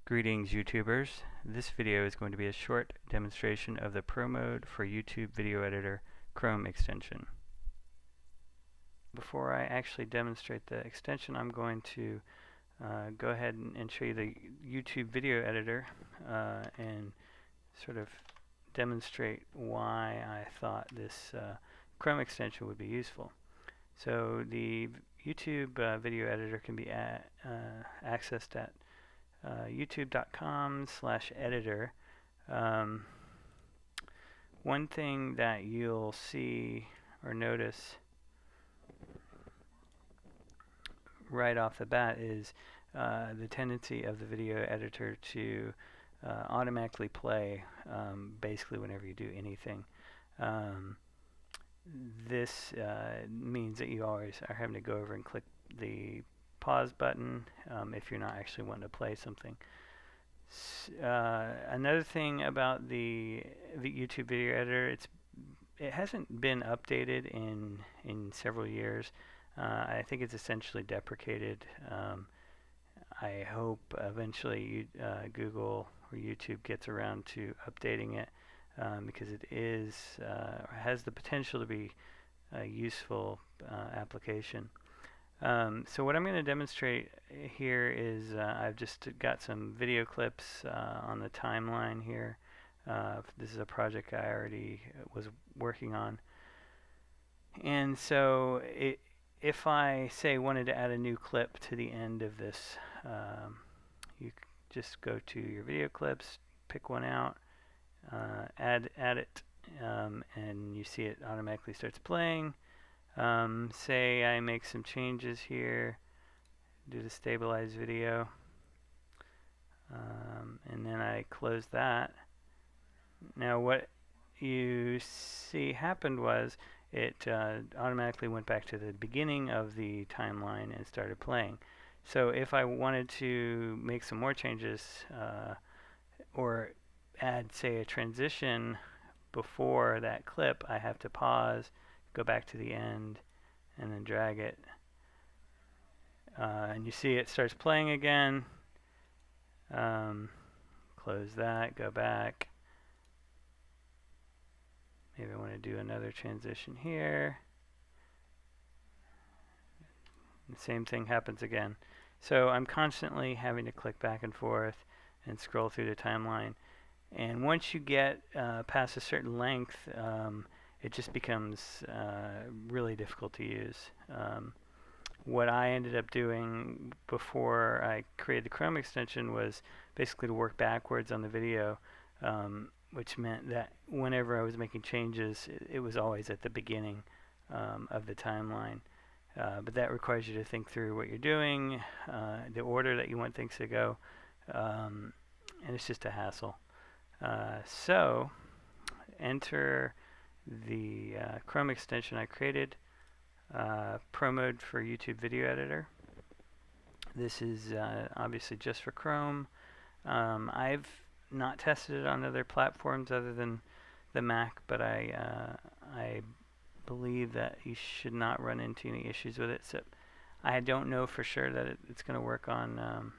Greetings YouTubers. This video is going to be a short demonstration of the Pro Mode for YouTube Video Editor Chrome extension. Before I actually demonstrate the extension, I'm going to go ahead and show you the YouTube Video Editor and sort of demonstrate why I thought this Chrome extension would be useful. So the YouTube Video Editor can be accessed at youtube.com/editor. One thing that you'll see or notice right off the bat is the tendency of the video editor to automatically play basically whenever you do anything. This means that you always are having to go over and click the pause button if you're not actually wanting to play something. Another thing about the YouTube video editor, it hasn't been updated in several years. I think it's essentially deprecated. I hope eventually Google or YouTube gets around to updating it because it has the potential to be a useful application. So what I'm going to demonstrate here is I've just got some video clips on the timeline here. This is a project I already was working on. And so if I say wanted to add a new clip to the end of this, you just go to your video clips, pick one out, add it, and you see it automatically starts playing. Say I make some changes here, do the stabilize video, and then I close that. Now what you see happened was it automatically went back to the beginning of the timeline and started playing. So if I wanted to make some more changes or add, say, a transition before that clip, I have to pause, go back to the end, and then drag it. And you see it starts playing again. Close that, go back. Maybe I want to do another transition here. The same thing happens again. So I'm constantly having to click back and forth and scroll through the timeline. And once you get past a certain length, it just becomes really difficult to use. What I ended up doing before I created the Chrome extension was basically to work backwards on the video, which meant that whenever I was making changes, it was always at the beginning of the timeline. But that requires you to think through what you're doing, the order that you want things to go, and it's just a hassle. So enter the Chrome extension I created, Pro Mode for YouTube Video Editor. This is obviously just for Chrome. I've not tested it on other platforms other than the Mac, but I believe that you should not run into any issues with it. So I don't know for sure that it's going to work on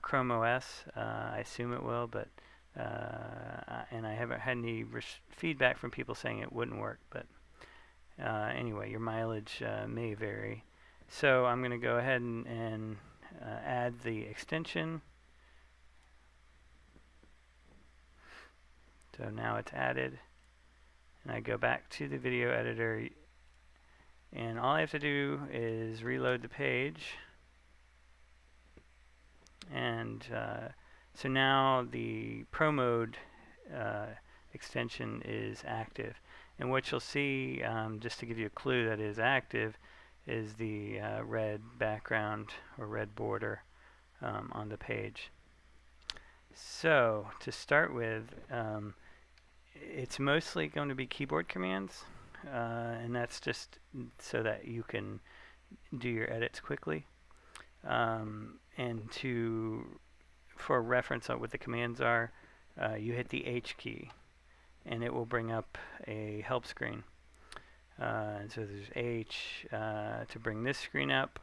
Chrome OS. I assume it will, but and I haven't had any feedback from people saying it wouldn't work. But anyway, your mileage may vary. So I'm going to go ahead and add the extension. So now it's added, and I go back to the video editor, and all I have to do is reload the page. And so now the Pro Mode extension is active. And what you'll see, just to give you a clue that it is active, is the red background or red border on the page. So to start with, it's mostly going to be keyboard commands, and that's just so that you can do your edits quickly. And for reference on what the commands are, you hit the H key and it will bring up a help screen. And so there's H to bring this screen up,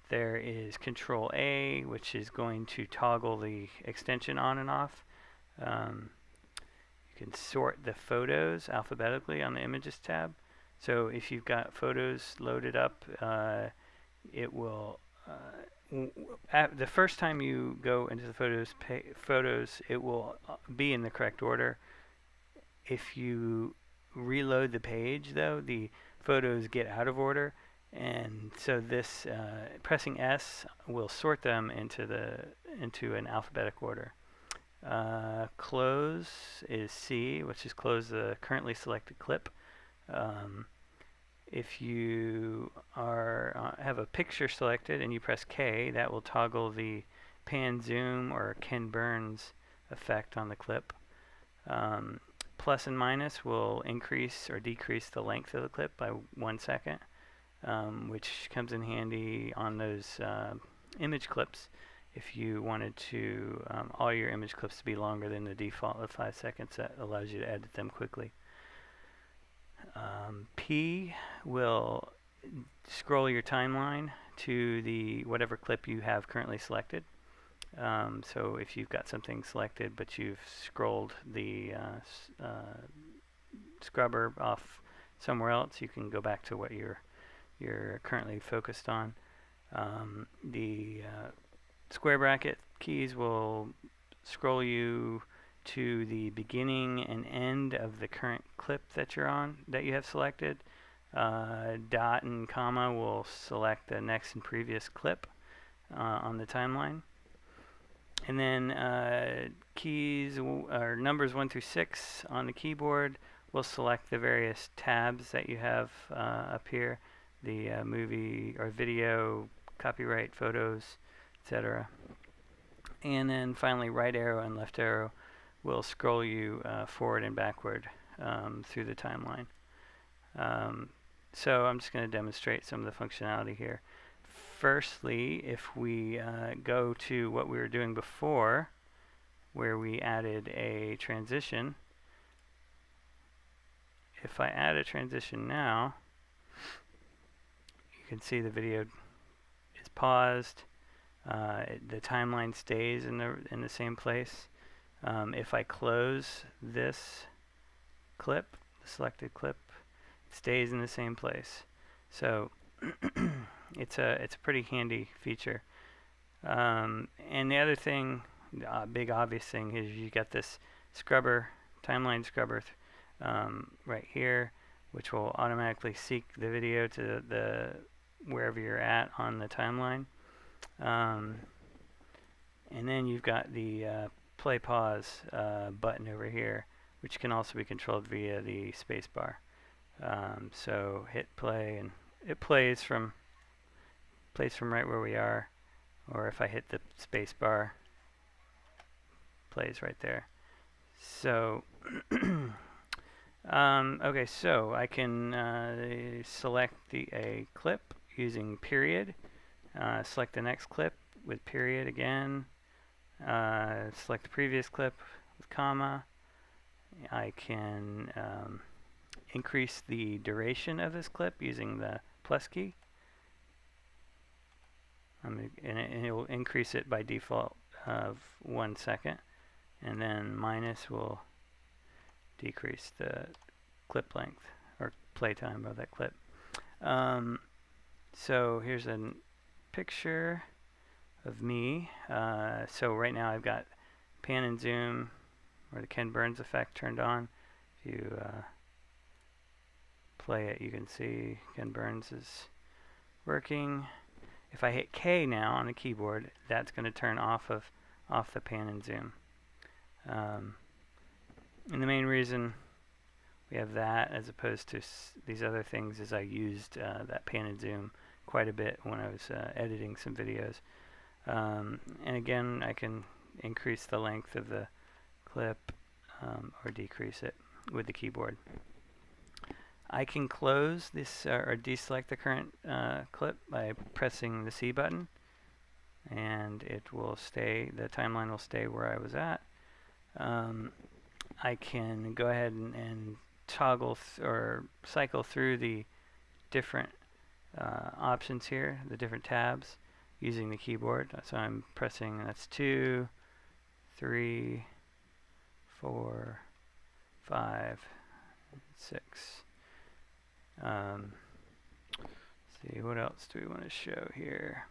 There is Control A, which is going to toggle the extension on and off. You can sort the photos alphabetically on the Images tab. So if you've got photos loaded up, it will the first time you go into the photos, it will be in the correct order. If you reload the page, though, the photos get out of order, and so this pressing S will sort them into an alphabetic order. Close is C, which is close the currently selected clip. If you have a picture selected and you press K, that will toggle the pan zoom or Ken Burns effect on the clip. Plus and minus will increase or decrease the length of the clip by 1 second, which comes in handy on those image clips if you wanted to all your image clips to be longer than the default of 5 seconds. That allows you to edit them quickly. P will scroll your timeline to the whatever clip you have currently selected. So if you've got something selected but you've scrolled the scrubber off somewhere else, you can go back to what you're currently focused on. The square bracket keys will scroll you to the beginning and end of the current clip that you're on, that you have selected. Dot and comma will select the next and previous clip on the timeline. And then keys or numbers 1 through 6 on the keyboard will select the various tabs that you have up here, the movie or video, copyright, photos, etc. And then finally right arrow and left arrow will scroll you forward and backward through the timeline. So I'm just going to demonstrate some of the functionality here. Firstly, if we go to what we were doing before, where we added a transition, if I add a transition now, you can see the video is paused. The timeline stays in the same place. If I close this clip, the selected clip, it stays in the same place. So it's a pretty handy feature. And the other thing, the big obvious thing, is you got this scrubber, timeline scrubber, right here, which will automatically seek the video to the wherever you're at on the timeline. And then you've got the play pause button over here, which can also be controlled via the space bar. So hit play and it plays from right where we are, or if I hit the space bar, plays right there. So okay, so I can select a clip using period, select the next clip with period again, select the previous clip with comma. I can increase the duration of this clip using the plus key, and it will increase it by default of 1 second, and then minus will decrease the clip length or play time of that clip. So here's a picture of me. So right now I've got pan and zoom, or the Ken Burns effect, turned on. If you play it, you can see Ken Burns is working. If I hit K now on the keyboard, that's going to turn off the pan and zoom. And the main reason we have that as opposed to these other things is I used that pan and zoom quite a bit when I was editing some videos. And again, I can increase the length of the clip or decrease it with the keyboard. I can close this or deselect the current clip by pressing the C button, and it will stay, the timeline will stay where I was at. I can go ahead and toggle or cycle through the different options here, the different tabs. using the keyboard. So I'm pressing, that's 2, 3, 4, 5, 6. Let's see, what else do we want to show here?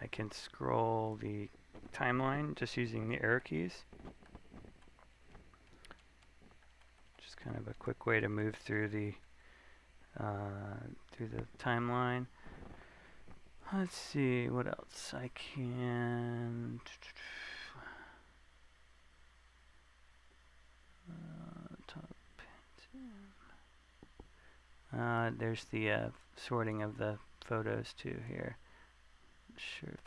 I can scroll the timeline just using the arrow keys. Just kind of a quick way to move through the timeline. Let's see what else I can. There's the sorting of the photos too here. Not sure if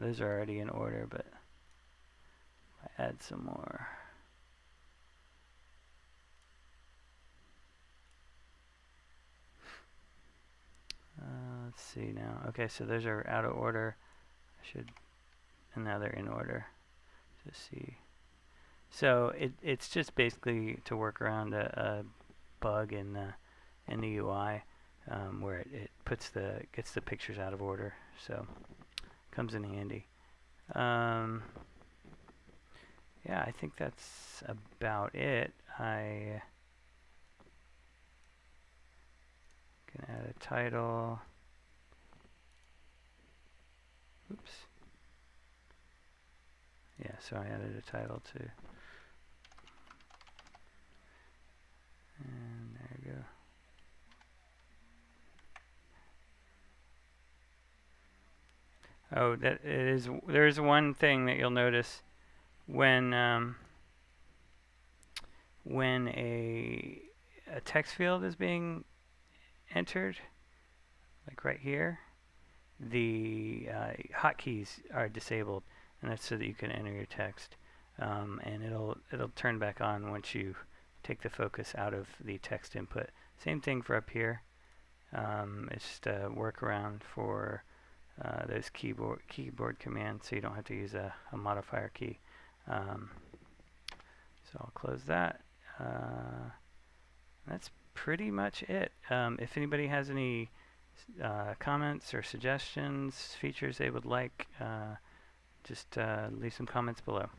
those are already in order, but if I add some more. Let's see now. Okay, so those are out of order. And now they're in order. Just see. So it's just basically to work around a bug in the UI where it gets the pictures out of order. So comes in handy. Yeah, I think that's about it. I can add a title. Oops. Yeah, so I added a title too. And there we go. Oh, there's one thing that you'll notice when a text field is being entered, like right here, the hotkeys are disabled, and that's so that you can enter your text, and it'll turn back on once you take the focus out of the text input. Same thing for up here. It's just a workaround for those keyboard commands, so you don't have to use a modifier key. So I'll close that. That's pretty much it. If anybody has any comments or suggestions, features they would like, just leave some comments below.